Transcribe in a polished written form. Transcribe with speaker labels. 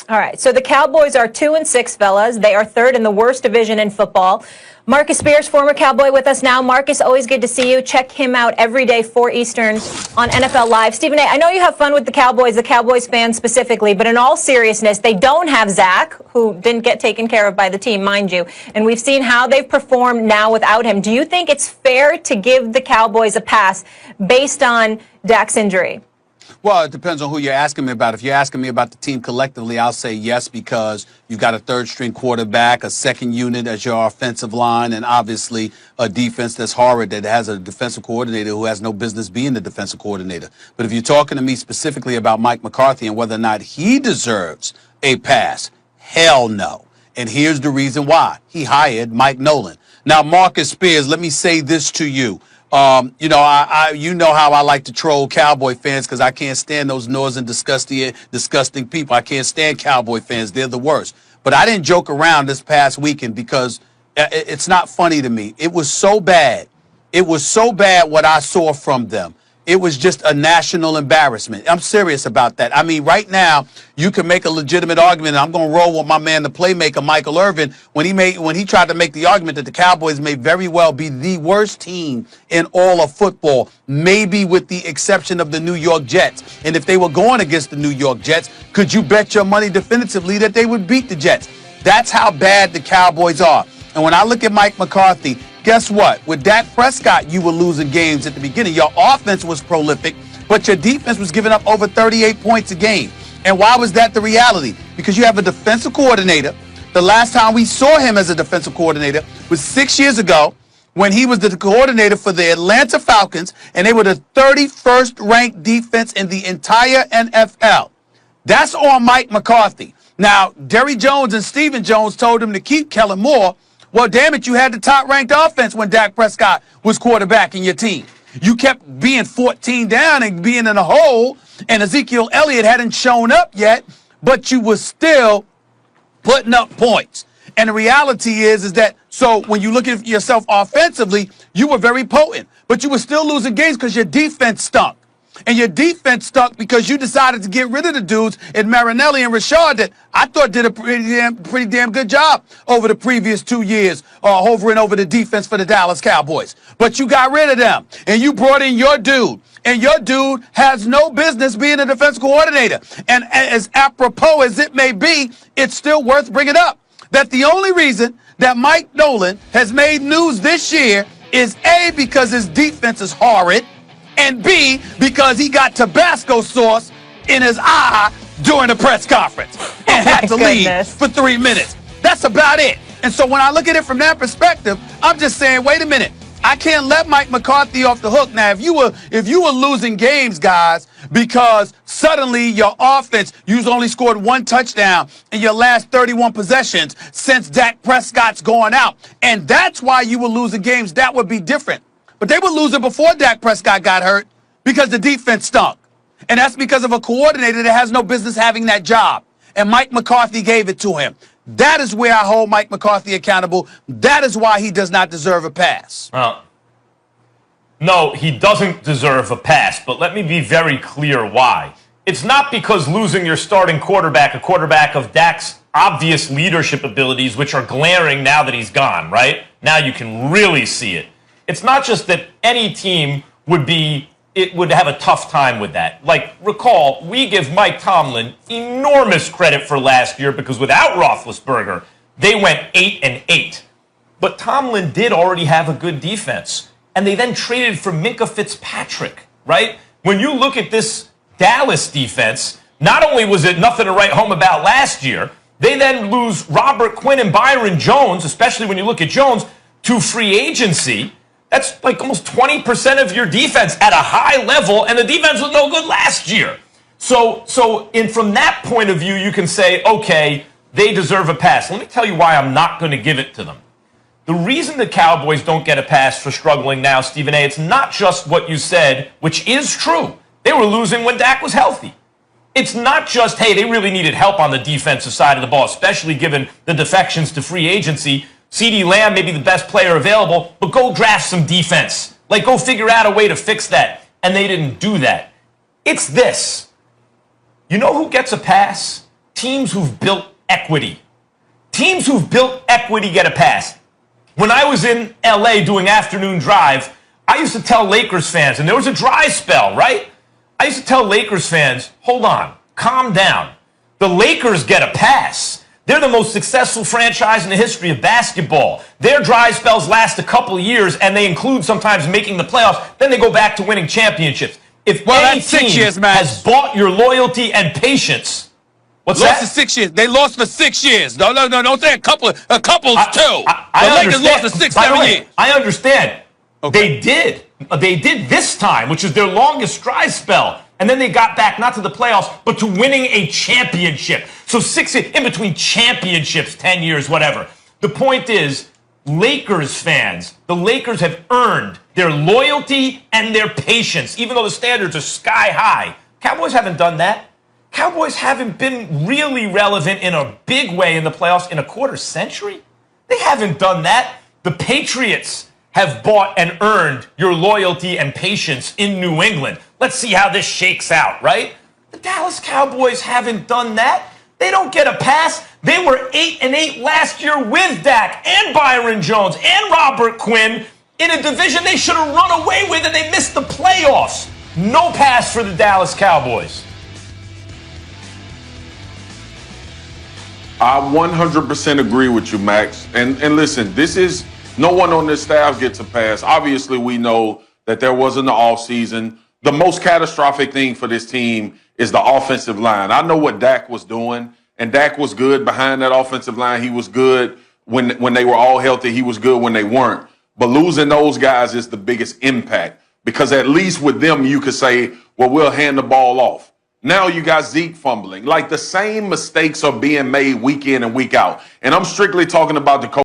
Speaker 1: All right, so the Cowboys are 2-6, fellas. They are third in the worst division in football. Marcus Spears, former Cowboy, with us now. Marcus, always good to see you. Check him out every day, 4 Eastern on NFL Live. Stephen A., I know you have fun with the Cowboys fans specifically, but in all seriousness, they don't have Zach, who didn't get taken care of by the team, mind you. And we've seen how they've performed now without him. Do you think it's fair to give the Cowboys a pass based on Dak's injury?
Speaker 2: Well, it depends on who you're asking me about. If you're asking me about the team collectively, I'll say yes, because you've got a third-string quarterback, a second unit as your offensive line, and obviously a defense that's horrid that has a defensive coordinator who has no business being the defensive coordinator. But if you're talking to me specifically about Mike McCarthy and whether or not he deserves a pass, hell no. And here's the reason why. He hired Mike Nolan. Now, Marcus Spears, let me say this to you. You know how I like to troll Cowboy fans because I can't stand those noisy, disgusting people. I can't stand Cowboy fans. They're the worst. But I didn't joke around this past weekend because it's not funny to me. It was so bad. It was so bad what I saw from them. It was just a national embarrassment. I'm serious about that. I mean, right now, you can make a legitimate argument, and I'm going to roll with my man, the playmaker, Michael Irvin, when he tried to make the argument that the Cowboys may very well be the worst team in all of football, maybe with the exception of the New York Jets. And if they were going against the New York Jets, could you bet your money definitively that they would beat the Jets? That's how bad the Cowboys are. And when I look at Mike McCarthy, guess what? With Dak Prescott, you were losing games at the beginning. Your offense was prolific, but your defense was giving up over 38 points a game. And why was that the reality? Because you have a defensive coordinator. The last time we saw him as a defensive coordinator was 6 years ago when he was the coordinator for the Atlanta Falcons, and they were the 31st ranked defense in the entire NFL. That's on Mike McCarthy. Now, Jerry Jones and Stephen Jones told him to keep Kellen Moore. Well, damn it, you had the top-ranked offense when Dak Prescott was quarterbacking your team. You kept being 14 down and being in a hole, and Ezekiel Elliott hadn't shown up yet, but you were still putting up points. And the reality is that, so when you look at yourself offensively, you were very potent, but you were still losing games because your defense stunk. And your defense stuck because you decided to get rid of the dudes in Marinelli and Rashard that I thought did a pretty damn good job over the previous 2 years, hovering over the defense for the Dallas Cowboys. But you got rid of them, and you brought in your dude. And your dude has no business being a defense coordinator. And as apropos as it may be, it's still worth bringing up that the only reason that Mike Nolan has made news this year is A, because his defense is horrid, and B, because he got Tabasco sauce in his eye during the press conference and had to leave for 3 minutes. That's about it. And so when I look at it from that perspective, I'm just saying, wait a minute. I can't let Mike McCarthy off the hook. Now, if you were losing games, guys, because suddenly your offense, you've only scored 1 touchdown in your last 31 possessions since Dak Prescott's gone out, and that's why you were losing games, that would be different. But they were losing before Dak Prescott got hurt because the defense stunk. And that's because of a coordinator that has no business having that job. And Mike McCarthy gave it to him. That is where I hold Mike McCarthy accountable. That is why he does not deserve a pass.
Speaker 3: No, he doesn't deserve a pass, but let me be very clear why. It's not because losing your starting quarterback, a quarterback of Dak's obvious leadership abilities, which are glaring now that he's gone, right? Now you can really see it. It's not just that any team would have a tough time with that. Like, recall, we give Mike Tomlin enormous credit for last year because without Roethlisberger, they went 8-8. But Tomlin did already have a good defense. And they then traded for Minkah Fitzpatrick, right? When you look at this Dallas defense, not only was it nothing to write home about last year, they then lose Robert Quinn and Byron Jones, especially when you look at Jones, to free agency. That's like almost 20% of your defense at a high level, and the defense was no good last year. So from that point of view, you can say, okay, they deserve a pass. Let me tell you why I'm not going to give it to them. The reason the Cowboys don't get a pass for struggling now, Stephen A., it's not just what you said, which is true. They were losing when Dak was healthy. It's not just, hey, they really needed help on the defensive side of the ball, especially given the defections to free agency. CeeDee Lamb may be the best player available, but go draft some defense. Like, go figure out a way to fix that. And they didn't do that. It's this. You know who gets a pass? teams who've built equity. Teams who've built equity get a pass. When I was in LA doing afternoon drive, I used to tell Lakers fans, and there was a dry spell, right? I used to tell Lakers fans, hold on, calm down. The Lakers get a pass. They're the most successful franchise in the history of basketball. Their dry spells last a couple of years, and they include sometimes making the playoffs. Then they go back to winning championships. If any team has bought your loyalty and patience, what's that?
Speaker 2: Lost for 6 years. They lost for 6 years. No, don't say a couple. A couple's two.
Speaker 3: The Lakers
Speaker 2: lost for 6, 7 years.
Speaker 3: I understand.
Speaker 2: Okay.
Speaker 3: They did this time, which is their longest dry spell. And then they got back not to the playoffs, but to winning a championship. So 6 in between championships, 10 years, whatever. The point is, Lakers fans, the Lakers have earned their loyalty and their patience, even though the standards are sky high. Cowboys haven't done that. Cowboys haven't been really relevant in a big way in the playoffs in a quarter century. They haven't done that. The Patriots have bought and earned your loyalty and patience in New England. Let's see how this shakes out, right? The Dallas Cowboys haven't done that. They don't get a pass. They were 8-8 last year with Dak and Byron Jones and Robert Quinn in a division they should have run away with, and they missed the playoffs. No pass for the Dallas Cowboys.
Speaker 4: I 100% agree with you, Max. And listen, this is no one on this staff gets a pass. Obviously, we know that there wasn't the offseason. The most catastrophic thing for this team is the offensive line. I know what Dak was doing, and Dak was good behind that offensive line. He was good when they were all healthy. He was good when they weren't. But losing those guys is the biggest impact, because at least with them, you could say, well, we'll hand the ball off. Now you got Zeke fumbling. Like, the same mistakes are being made week in and week out. And I'm strictly talking about the coach.